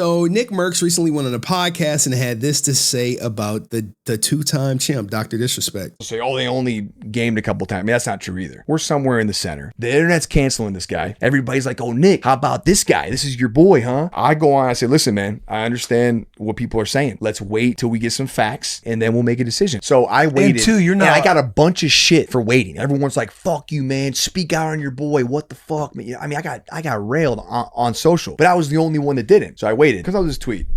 So Nickmercs recently went on a podcast and had this to say about the two-time champ, Dr. Disrespect. Say, oh, they only gamed a couple times. I mean, that's not true either. We're somewhere in the center. The internet's canceling this guy. Everybody's like, oh, Nick, how about this guy? This is your boy, huh? I go on, I say, listen, man, I understand what people are saying. Let's wait till we get some facts and then we'll make a decision. So I waited. And two, you're not. And I got a bunch of shit for waiting. Everyone's like, fuck you, man. Speak out on your boy. What the fuck? I mean, I got railed on social, but I was the only one that didn't. So I waited because I was this tweet.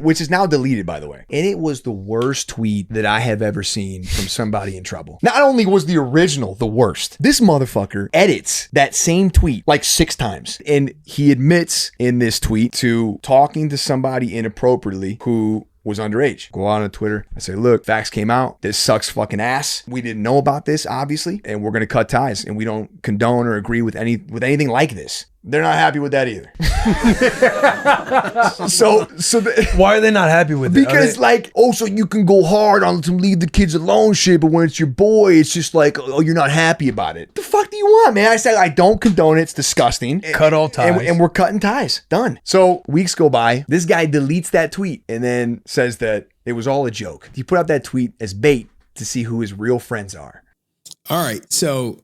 Which is now deleted, by the way. And it was the worst tweet that I have ever seen from somebody in trouble. Not only was the original the worst, this motherfucker edits that same tweet like 6 times. And he admits in this tweet to talking to somebody inappropriately who was underage. Go out on Twitter. I say, look, facts came out. This sucks fucking ass. We didn't know about this, obviously, and we're gonna cut ties. And we don't condone or agree with anything like this. They're not happy with that either. Why are they not happy with it? Because so you can go hard on to leave the kids alone shit, but when it's your boy, it's just like, oh, you're not happy about it. The fuck do you want, man? I said, I don't condone it. It's disgusting. Cut all ties. And we're cutting ties. Done. So weeks go by. This guy deletes that tweet and then says that it was all a joke. He put out that tweet as bait to see who his real friends are. All right. So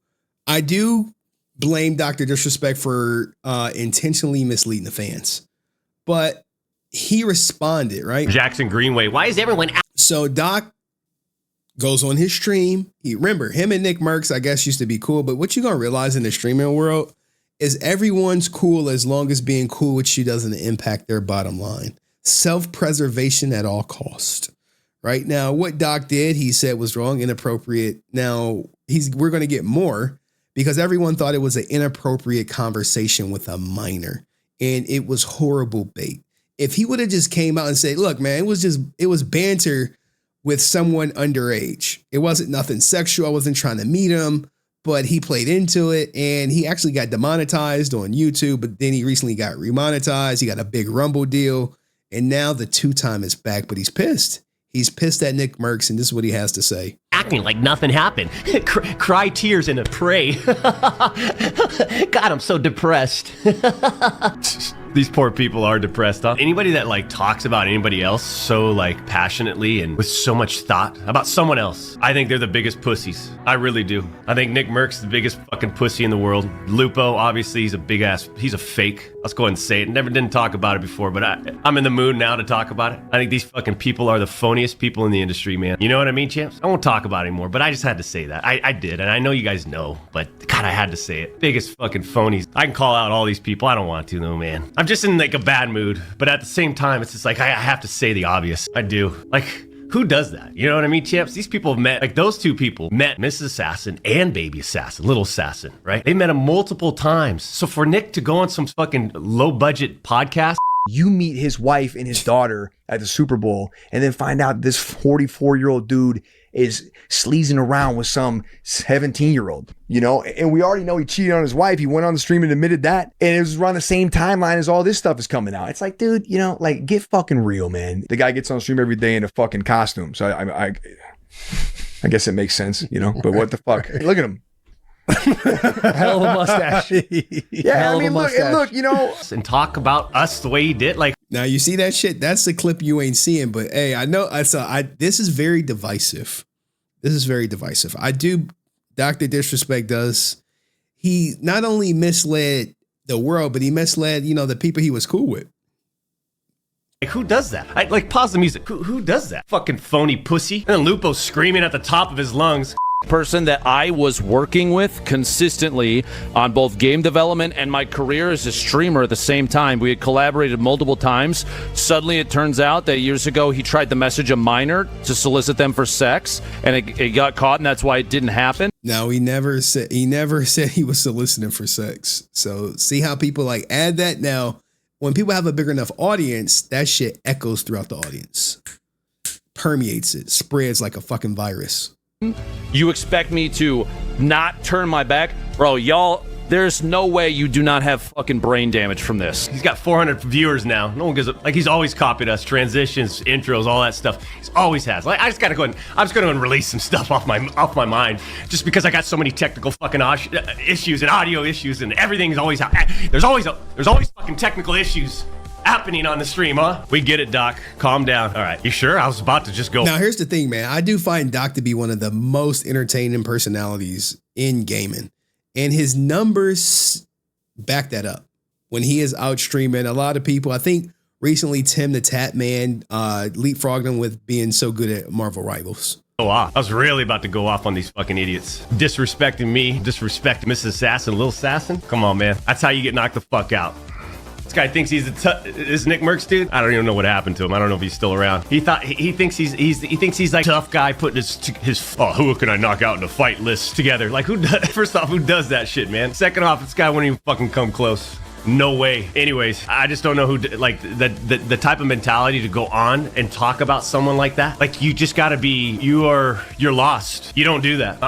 I do blame Dr. Disrespect for intentionally misleading the fans, but he responded, right? Jackson Greenway, why is everyone out? So Doc goes on his stream. Remember, him and Nickmercs, I guess, used to be cool, but what you're going to realize in the streaming world is everyone's cool as long as being cool with you doesn't impact their bottom line. Self-preservation at all cost. Right now, what Doc did, he said was wrong, inappropriate. Now, we're going to get more, because everyone thought it was an inappropriate conversation with a minor, and it was horrible bait. If he would have just came out and said, look, man, it was banter with someone underage. It wasn't nothing sexual. I wasn't trying to meet him, but he played into it, and he actually got demonetized on YouTube, but then he recently got remonetized. He got a big Rumble deal, and now the two-time is back, but he's pissed. He's pissed at Nickmercs, and this is what he has to say. Acting like nothing happened. Cry tears and a pray. God, I'm so depressed. These poor people are depressed, huh? Anybody that talks about anybody else so passionately and with so much thought about someone else, I think they're the biggest pussies. I really do. I think Nickmercs is the biggest fucking pussy in the world. Lupo, obviously, he's a big ass, he's a fake. Let's go ahead and say it. Didn't talk about it before, but I'm in the mood now to talk about it. I think these fucking people are the phoniest people in the industry, man. You know what I mean, champs? I won't talk about it anymore, but I just had to say that. I did, and I know you guys know, but God, I had to say it. Biggest fucking phonies. I can call out all these people. I don't want to though, man. I'm just in a bad mood, but at the same time, it's just I have to say the obvious. I do. Who does that? You know what I mean, champs? These people have met, those two people met Mrs. Assassin and Baby Assassin, Little Assassin, right? They met him multiple times. So for Nick to go on some fucking low budget podcast, you meet his wife and his daughter at the Super Bowl and then find out this 44-year-old dude is sleazing around with some 17-year-old, and we already know he cheated on his wife. He went on the stream and admitted that, and it was around the same timeline as all this stuff is coming out. It's like, dude, get fucking real, man. The guy gets on the stream every day in a fucking costume, so I guess it makes sense, but what the fuck? Hey, look at him. Hell of a mustache. Yeah, look, and talk about us the way he did. Now you see that shit? That's the clip you ain't seeing, but hey, I know this is very divisive. Dr. Disrespect does. He not only misled the world, but he misled, the people he was cool with. Who does that? Pause the music. Who does that? Fucking phony pussy. And then Lupo screaming at the top of his lungs. Person that I was working with consistently on both game development and my career as a streamer at the same time. We had collaborated multiple times. Suddenly it turns out that years ago he tried to message a minor to solicit them for sex, and it got caught, and that's why it didn't happen. No, he never said he was soliciting for sex. So see how people add that now. When people have a big enough audience, that shit echoes throughout the audience. Permeates it, spreads like a fucking virus. You expect me to not turn my back? Bro, y'all, there's no way you do not have fucking brain damage from this. He's got 400 viewers now. No one gives a, he's always copied us. Transitions, intros, all that stuff. He's always has. I just gotta go and I'm just gonna release some stuff off my mind. Just because I got so many technical fucking issues and audio issues and everything's always there's always fucking technical issues. happening on the stream, huh? We get it, Doc. Calm down. All right. You sure? I was about to just go. Now, here's the thing, man. I do find Doc to be one of the most entertaining personalities in gaming. And his numbers back that up. When he is out streaming, a lot of people, I think recently Tim the Tat Man leapfrogged him with being so good at Marvel Rivals. Off. I was really about to go off on these fucking idiots. Disrespecting me, disrespecting Mrs. Assassin, Lil Assassin. Come on, man. That's how you get knocked the fuck out. This guy thinks he's is Nickmercs, dude. I don't even know what happened to him. I don't know if he's still around. He thinks he's like tough guy putting his who can I knock out in a fight list together. Like who does, first off, who does that shit, man? Second off, this guy wouldn't even fucking come close. No way. Anyways, I just don't know who, like, the type of mentality to go on and talk about someone like that. Like, you just gotta be, you're lost. You don't do that.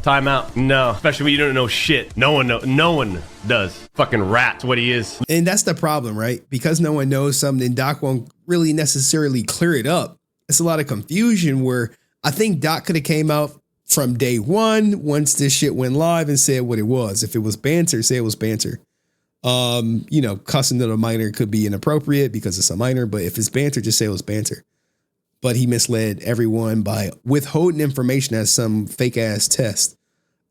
Time out. No. Especially when you don't know shit. No one does. Fucking rat's what he is. And that's the problem, right? Because no one knows something, Doc won't really necessarily clear it up. It's a lot of confusion where I think Doc could have came out from day one once this shit went live and said what it was. If it was banter, say it was banter. Cussing at a minor could be inappropriate because it's a minor, but if it's banter, just say it was banter. But he misled everyone by withholding information as some fake ass test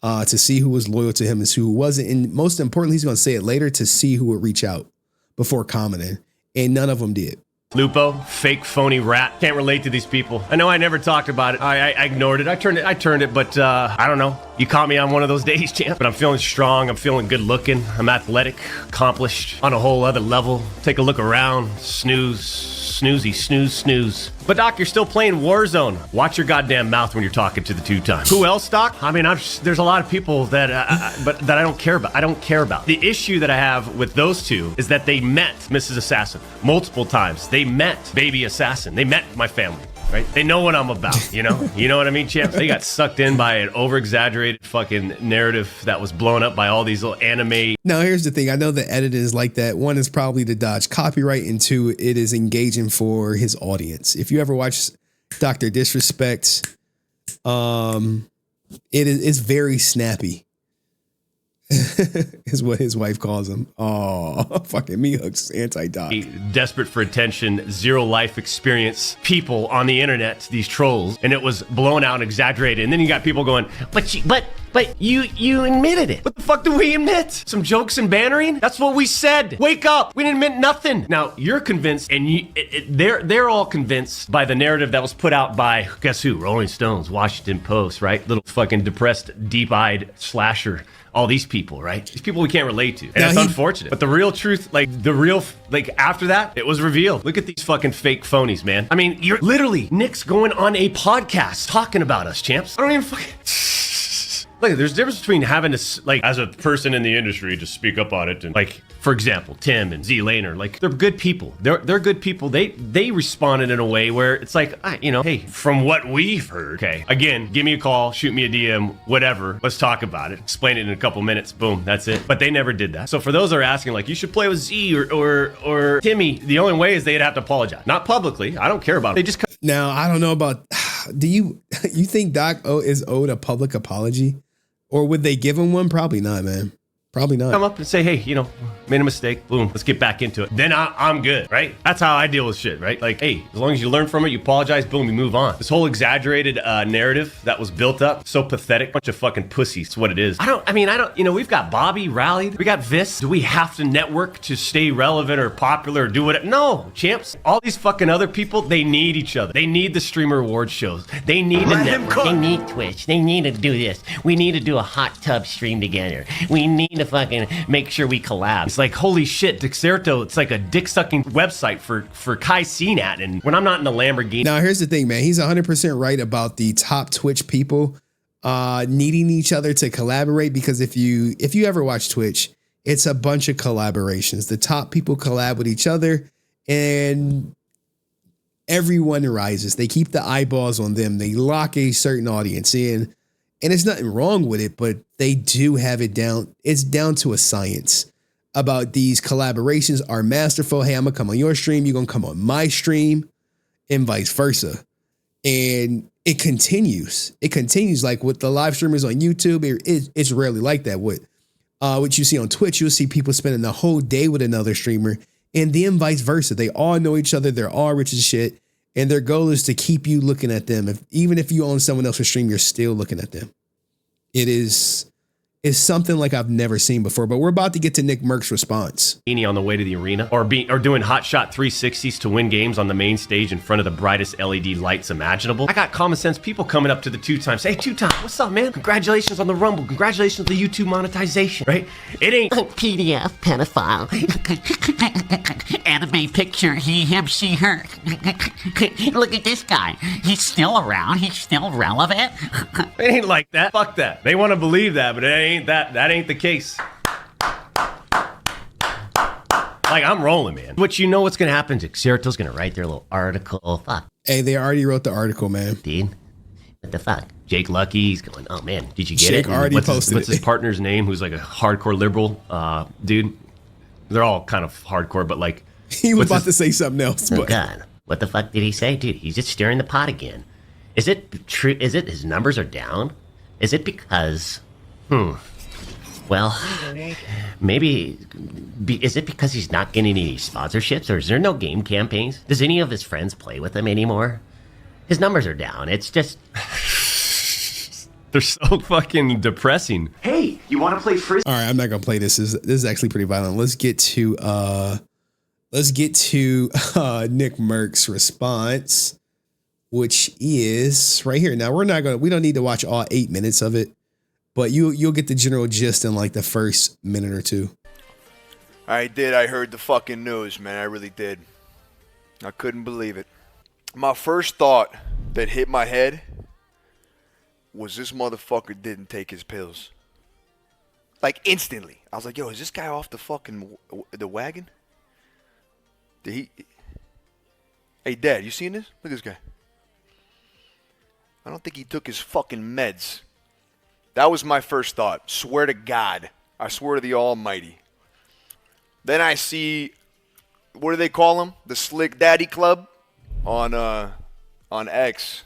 to see who was loyal to him and who wasn't. And most importantly, he's going to say it later to see who would reach out before commenting. And none of them did. Lupo, fake, phony rat. Can't relate to these people. I know I never talked about it. I ignored it. I turned it, but I don't know. You caught me on one of those days, champ. But I'm feeling strong. I'm feeling good looking. I'm athletic, accomplished, on a whole other level. Take a look around. Snooze. But Doc, you're still playing Warzone. Watch your goddamn mouth when you're talking to the two-time. Who else, Doc? I mean, there's a lot of people that I don't care about. I don't care about. The issue that I have with those two is that they met Mrs. Assassin multiple times. They met Baby Assassin. They met my family. Right? They know what I'm about, you know? You know what I mean, champs? They got sucked in by an over-exaggerated fucking narrative that was blown up by all these little anime. Now, here's the thing. I know the edit is like that. One is probably to dodge copyright, and two, it is engaging for his audience. If you ever watch Dr. Disrespect, it's very snappy. Is what his wife calls him. Oh, fucking me hooks anti-Doc. Desperate for attention, zero life experience people on the internet, these trolls, and it was blown out and exaggerated. And then you got people going, but you admitted it. What the fuck do we admit? Some jokes and bannering? That's what we said. Wake up. We didn't admit nothing. Now you're convinced, and they're all convinced by the narrative that was put out by, guess who? Rolling Stones, Washington Post, right? Little fucking depressed, deep-eyed slasher. All these people, right? These people we can't relate to. And it's unfortunate. But the real truth, after that, it was revealed. Look at these fucking fake phonies, man. I mean, you're literally, Nick's going on a podcast talking about us, champs. I don't even fucking... Look, there's a difference between having to, like, as a person in the industry, to speak up on it. And, like, for example, Tim and Z Laner, like, they're good people. They're good people. They responded in a way where it's like, hey, from what we've heard, okay, again, give me a call, shoot me a DM, whatever. Let's talk about it. Explain it in a couple minutes. Boom, that's it. But they never did that. So for those that are asking, like, you should play with Z or Timmy, the only way is they'd have to apologize. Not publicly. I don't care about it. They just... Now, I don't know about... Do you think Doc is owed a public apology? Or would they give him one? Probably not, man. Probably not. Come up and say, hey, made a mistake. Boom, let's get back into it. Then I'm good, right? That's how I deal with shit, right? Like, hey, as long as you learn from it, you apologize, boom, you move on. This whole exaggerated narrative that was built up, so pathetic, bunch of fucking pussies, that's what it is. We've got Bobby rallied, we got Vis. Do we have to network to stay relevant or popular or do whatever? No, champs. All these fucking other people, they need each other. They need the streamer award shows. They need the network. They need Twitch. They need to do this. We need to do a hot tub stream together. We need to fucking make sure we collab. It's like, holy shit, Dexerto, it's like a dick-sucking website for Kai Cenat, and when I'm not in the Lamborghini. Now, here's the thing, man. He's 100% right about the top Twitch people needing each other to collaborate, because if you ever watch Twitch, it's a bunch of collaborations. The top people collab with each other, and everyone rises. They keep the eyeballs on them. They lock a certain audience in. And there's nothing wrong with it, but they do have it down. It's down to a science about these collaborations are masterful. Hey, I'm going to come on your stream. You're going to come on my stream, and vice versa. And it continues. It continues like with the live streamers on YouTube. It's rarely like that. What you see on Twitch, you'll see people spending the whole day with another streamer and then vice versa. They all know each other. They're all rich as shit. And their goal is to keep you looking at them. Even if you own someone else's stream, you're still looking at them. It's something like I've never seen before, but we're about to get to Nickmercs' response. On the way to the arena, or doing hot shot 360s to win games on the main stage in front of the brightest LED lights imaginable. I got common sense people coming up to the two times. Hey, two time, what's up, man? Congratulations on the Rumble. Congratulations on the YouTube monetization, right? It ain't PDF pedophile. Anime picture, he, him, she, her. Look at this guy. He's still around. He's still relevant. It ain't like that. Fuck that. They want to believe that, but it ain't that ain't the case. Like, I'm rolling, man. But you know what's gonna happen? Xerato's gonna write their little article. Fuck. Hey, they already wrote the article, man. Dude, what the fuck? Jake Lucky's going, oh man, did you get Jake it? already posted what's his partner's name? Who's like a hardcore liberal dude? They're all kind of hardcore, but like he was about to say something else. Oh But God, what the fuck did he say, dude? He's just stirring the pot again. Is it true? Is it his numbers are down? Is it because? Well, maybe. Is it because he's not getting any sponsorships, or is there no game campaigns? Does any of his friends play with him anymore? His numbers are down. It's just. They're so fucking depressing. Hey, you want to play frisbee? all right, I'm not gonna play this. This is actually pretty violent. Let's get to Nickmercs' response, which is right here. Now we don't need to watch all 8 minutes of it, but you'll get the general gist in like the first minute or two. I did. I heard the fucking news, man. I really did. I couldn't believe it. My first thought that hit my head was this motherfucker didn't take his pills. Like instantly. I was like, yo, is this guy off the fucking the wagon? Did he? Hey, Dad, you seen this? Look at this guy. I don't think he took his fucking meds. That was my first thought. Swear to God. I swear to the Almighty. Then I see, what do they call him? The Slick Daddy Club on X.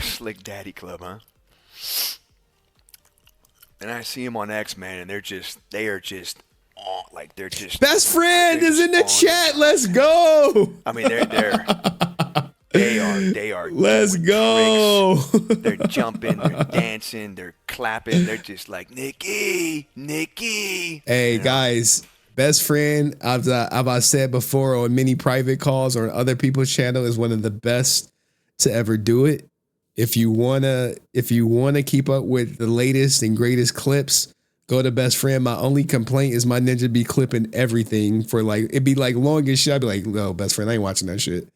Slick Daddy Club, huh? And I see him on X, man, and they're just Best friend is in the chat. Let's go. I mean, they are. Let's go. Tricks. They're jumping, they're dancing, they're clapping. They're just like Nikki. Hey guys, best friend. I've said before on many private calls or on other people's channel is one of the best to ever do it. If you wanna keep up with the latest and greatest clips, go to best friend. My only complaint is my ninja be clipping everything for like it'd be like long as shit. I'd be like, no, best friend, I ain't watching that shit.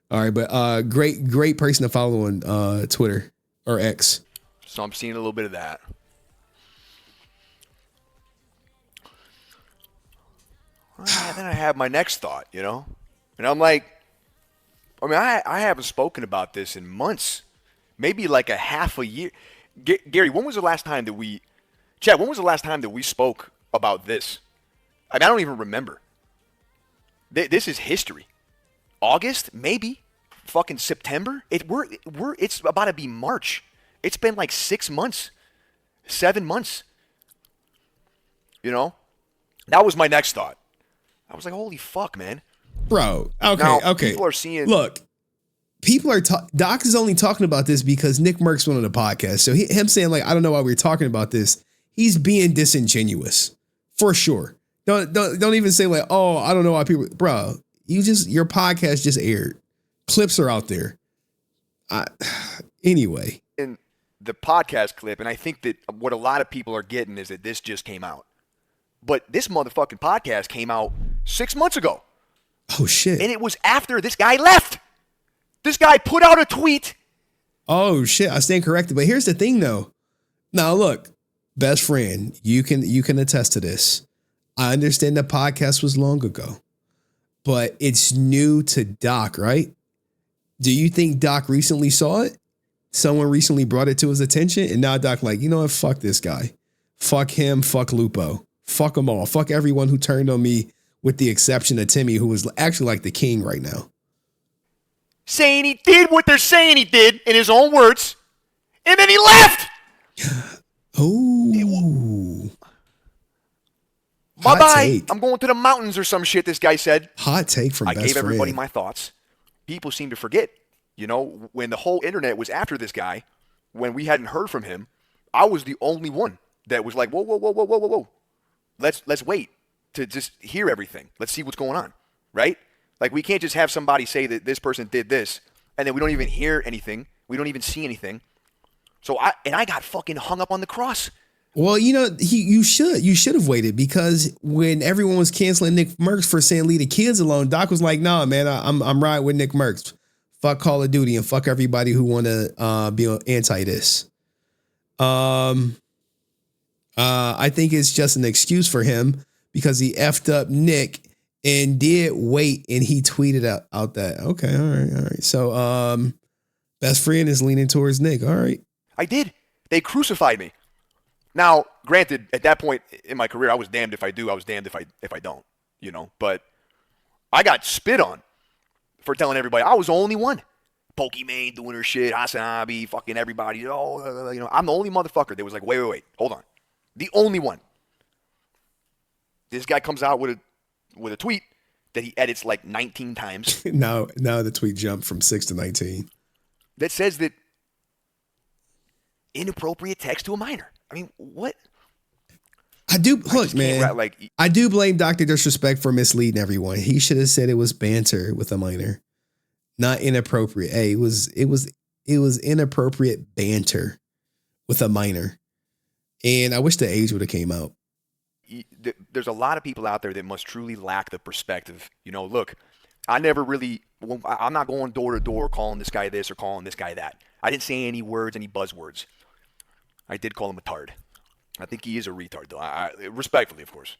All right, but great person to follow on Twitter or X. So I'm seeing a little bit of that. Then I have my next thought, and I'm like, I mean, I haven't spoken about this in months, maybe like a half a year. Gary, when was the last time that we spoke about this? I don't even remember. This is history. August, maybe, fucking September. It's about to be March. It's been like 6 months, 7 months. That was my next thought. I was like, holy fuck, man, bro. Okay, now, okay. People are seeing. Look, people are. Doc is only talking about this because Nickmercs went on the podcast. So him saying like, I don't know why we're talking about this. He's being disingenuous for sure. Don't even say like, oh, I don't know why people, bro. Your podcast just aired. Clips are out there. Anyway. In the podcast clip, and I think that what a lot of people are getting is that this just came out. But this motherfucking podcast came out 6 months ago. Oh, shit. And it was after this guy left. This guy put out a tweet. Oh, shit. I stand corrected. But here's the thing, though. Now, look, best friend, you can attest to this. I understand the podcast was long ago. But it's new to Doc, right? Do you think Doc recently saw it? Someone recently brought it to his attention, and now Doc like, you know what? Fuck this guy. Fuck him. Fuck Lupo. Fuck them all. Fuck everyone who turned on me, with the exception of Timmy, who is actually like the king right now. Saying he did what they're saying he did in his own words, and then he left. Oh. Bye-bye. take. I'm going to the mountains or some shit, this guy said. Hot take from I best gave everybody friend. my thoughts. People seem to forget, when the whole internet was after this guy, when we hadn't heard from him, I was the only one that was like, whoa. Let's wait to just hear everything. Let's see what's going on, right? Like, we can't just have somebody say that this person did this, and then we don't even hear anything. We don't even see anything. So I got fucking hung up on the cross. Well, you should have waited, because when everyone was canceling Nickmercs for saying leave the kids alone, Doc was like, nah, man, I'm riding with Nickmercs. Fuck Call of Duty and fuck everybody who want to be anti this. I think it's just an excuse for him because he effed up Nick and did wait, and he tweeted out that, okay, all right. So best friend is leaning towards Nick. All right. I did. They crucified me. Now, granted, at that point in my career, I was damned if I do, I was damned if I don't, but I got spit on for telling everybody I was the only one. Pokimane doing her shit, Hasanabi, fucking everybody. I'm the only motherfucker that was like, wait, hold on. The only one. This guy comes out with a tweet that he edits like 19 times. Now the tweet jumped from 6 to 19. That says that inappropriate text to a minor. I mean, what? I do blame Dr. Disrespect for misleading everyone. He should have said it was banter with a minor, not inappropriate. Hey, it was inappropriate banter with a minor. And I wish the age would have came out. There's a lot of people out there that must truly lack the perspective. Look, I'm not going door to door calling this guy this or calling this guy that. I didn't say any words, any buzzwords. I did call him a tard. I think he is a retard, though. Respectfully, of course.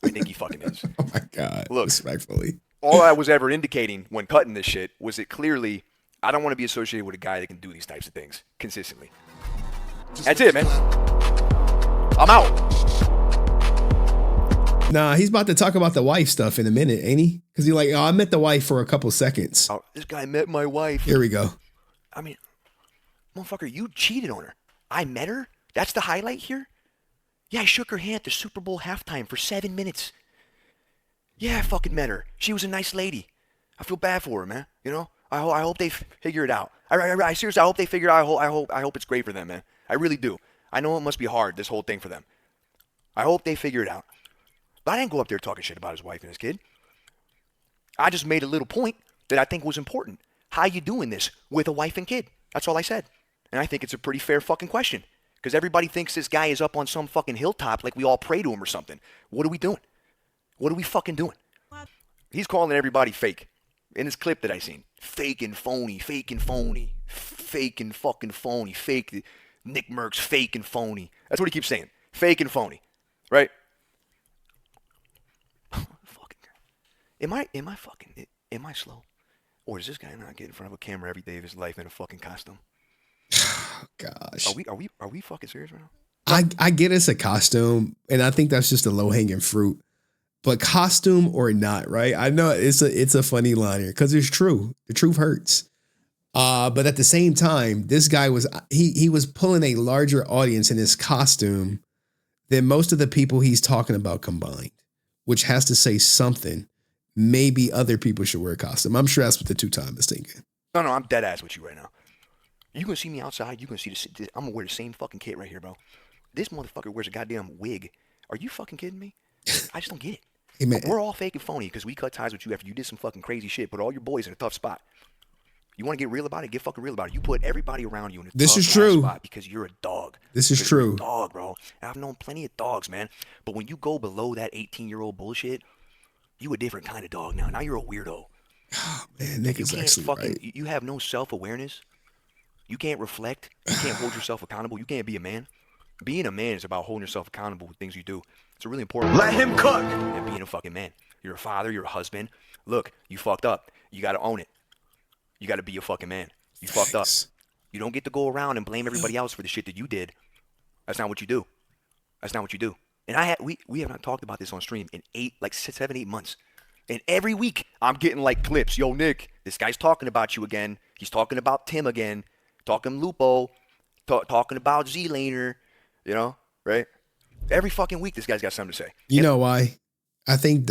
I think he fucking is. Oh, my God. Look, respectfully. All I was ever indicating when cutting this shit was that clearly I don't want to be associated with a guy that can do these types of things consistently. That's it, man. I'm out. Nah, he's about to talk about the wife stuff in a minute, ain't he? Because he's like, I met the wife for a couple seconds. Oh, this guy met my wife. Here we go. I mean, motherfucker, you cheated on her. I met her? That's the highlight here? Yeah, I shook her hand at the Super Bowl halftime for 7 minutes. Yeah, I fucking met her. She was a nice lady. I feel bad for her, man. I hope they figure it out. I seriously, I hope they figure it out. I hope it's great for them, man. I really do. I know it must be hard, this whole thing for them. I hope they figure it out. But I didn't go up there talking shit about his wife and his kid. I just made a little point that I think was important. How you doing this with a wife and kid? That's all I said. And I think it's a pretty fair fucking question. Because everybody thinks this guy is up on some fucking hilltop like we all pray to him or something. What are we doing? What are we fucking doing? He's calling everybody fake. In this clip that I seen. Fake and phony, fake and phony. Fake and fucking phony. Fake. Nickmercs, fake and phony. That's what he keeps saying. Fake and phony. Right? Fucking. Am I slow? Or is this guy not getting in front of a camera every day of his life in a fucking costume? Gosh. Are we fucking serious right now? I get it's a costume, and I think that's just a low-hanging fruit. But costume or not, right? I know it's a funny line here because it's true. The truth hurts. But at the same time, this guy was he was pulling a larger audience in his costume than most of the people he's talking about combined, which has to say something. Maybe other people should wear a costume. I'm sure that's what the two-time is thinking. No, I'm dead ass with you right now. You gonna see me outside? You gonna see this? I'm gonna wear the same fucking kit right here, bro. This motherfucker wears a goddamn wig. Are you fucking kidding me? I just don't get it. Hey, man. We're all fake and phony because we cut ties with you after you did some fucking crazy shit. Put all your boys in a tough spot. You want to get real about it? Get fucking real about it. You put everybody around you in a tough spot because you're a dog. This is true. You're a dog, bro. I've known plenty of dogs, man. But when you go below that 18-year-old bullshit, you a different kind of dog now. Now you're a weirdo. Oh, man, Nick is actually right. You have no self-awareness. You can't reflect. You can't hold yourself accountable. You can't be a man. Being a man is about holding yourself accountable with things you do. It's a really important Let him cook. And being a fucking man. You're a father. You're a husband. Look, you fucked up. You got to own it. You got to be a fucking man. You fucked up. You don't get to go around and blame everybody else for the shit that you did. That's not what you do. That's not what you do. And we have not talked about this on stream in 7, 8 months. And every week I'm getting like clips. Yo, Nick, this guy's talking about you again. He's talking about Tim again. Talking Lupo. Talking about Z-Laner. You know, right? Every fucking week, this guy's got something to say. You know why? I think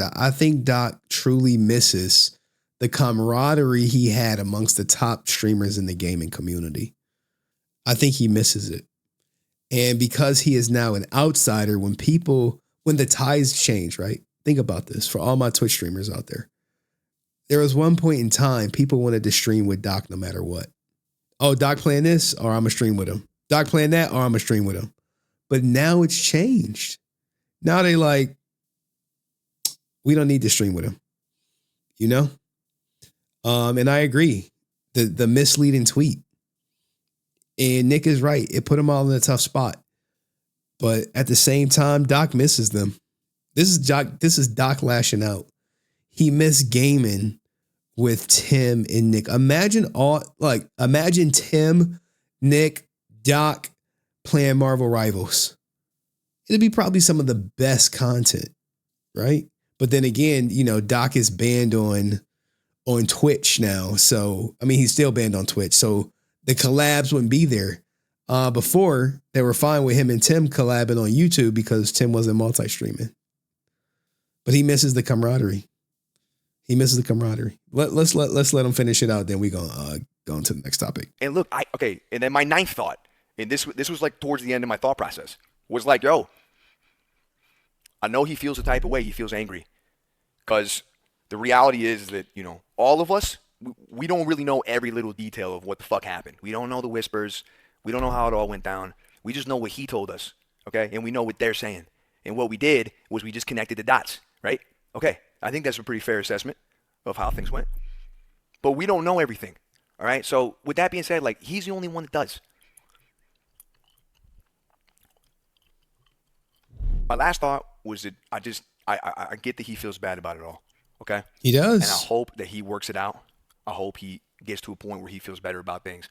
Doc truly misses the camaraderie he had amongst the top streamers in the gaming community. I think he misses it. And because he is now an outsider, when the tides change, right? Think about this for all my Twitch streamers out there. There was one point in time people wanted to stream with Doc no matter what. Oh, Doc playing this, or I'm going to stream with him. Doc playing that, or I'm going to stream with him. But now it's changed. Now they like, we don't need to stream with him. You know? And I agree. The misleading tweet. And Nick is right. It put them all in a tough spot. But at the same time, Doc misses them. This is Doc lashing out. He missed gaming with Tim and Nick. Imagine Tim, Nick, Doc playing Marvel Rivals. It'd be probably some of the best content, right? But then again, you know, Doc is banned on Twitch now. So, I mean, he's still banned on Twitch. So the collabs wouldn't be there. Before, they were fine with him and Tim collabing on YouTube because Tim wasn't multi-streaming. But he misses the camaraderie. Let's let him finish it out. Then we gonna go on to the next topic. And look, and then my ninth thought, and this was like towards the end of my thought process, was like, yo, I know he feels the type of way. He feels angry. Because the reality is that, you know, all of us, we don't really know every little detail of what the fuck happened. We don't know the whispers. We don't know how it all went down. We just know what he told us, okay? And we know what they're saying. And what we did was we just connected the dots, right? Okay, I think that's a pretty fair assessment of how things went. But we don't know everything, all right? So with that being said, like, he's the only one that does. My last thought was that I get that he feels bad about it all, okay? He does. And I hope that he works it out. I hope he gets to a point where he feels better about things.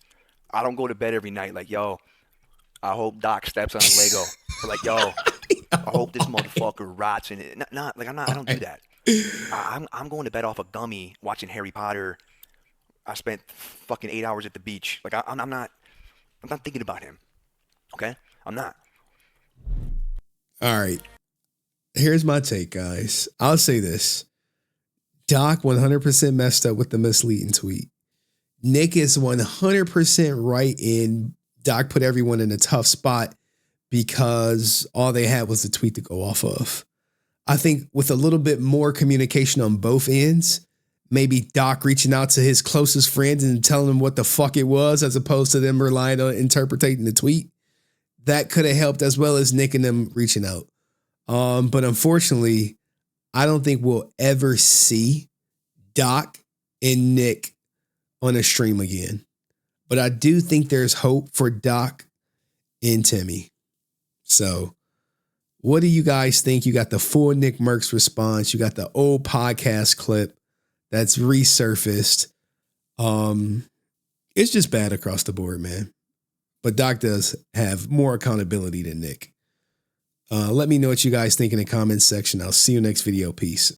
I don't go to bed every night like, yo, I hope Doc steps on a Lego. Or like, yo, I hope this motherfucker rots in it. I don't do that. I'm going to bed off a gummy watching Harry Potter. I spent fucking 8 hours at the beach. Like, I'm not thinking about him. Okay? I'm not. All right. Here's my take, guys. I'll say this. Doc 100% messed up with the misleading tweet. Nick is 100% right in Doc put everyone in a tough spot because all they had was the tweet to go off of. I think with a little bit more communication on both ends, maybe Doc reaching out to his closest friends and telling them what the fuck it was, as opposed to them relying on interpreting the tweet, that could have helped, as well as Nick and them reaching out. But unfortunately, I don't think we'll ever see Doc and Nick on a stream again. But I do think there's hope for Doc and Timmy. So what do you guys think? You got the full Nickmercs response. You got the old podcast clip that's resurfaced. It's just bad across the board, man. But Doc does have more accountability than Nick. Let me know what you guys think in the comments section. I'll see you next video. Peace.